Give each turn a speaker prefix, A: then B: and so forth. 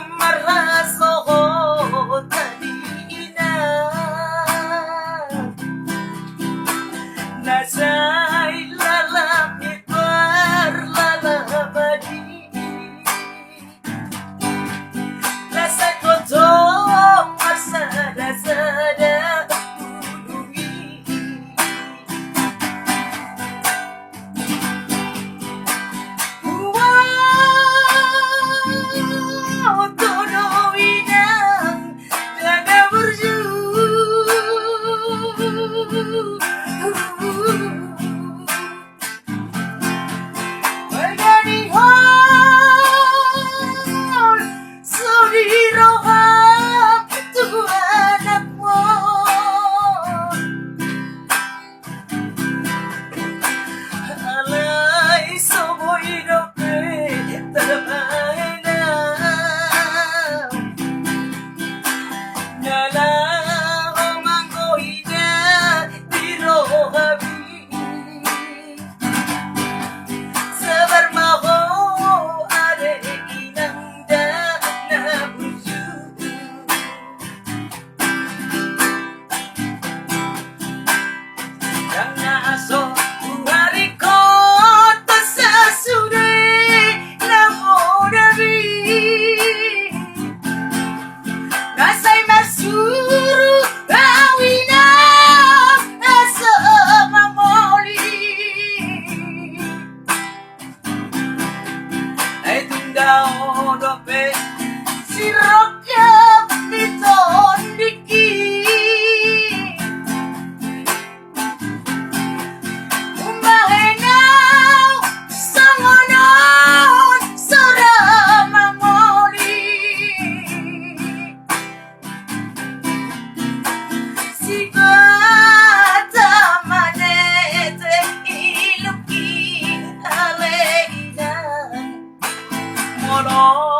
A: Nasumaraso ko kanina, nasa'y lalapit parlalabadi, nasa kotong masada-sada ulungi. Wow, tuloy ng nagaburju. Maganihon, sumiro ka tuanak mo. Alay somoy dope talamay na, nalamang ko ina tiro kami. Sabar mo ko ade inang da na buju. Yang naaso hari ko to sa sunay na mo nabi, nasa'y masuro bawi na nasa mamoli. Ay tundao dope sirokya nito ndiki, umahengaw sa ngonon sura mamoli. Sigata manete iluki aleinan molo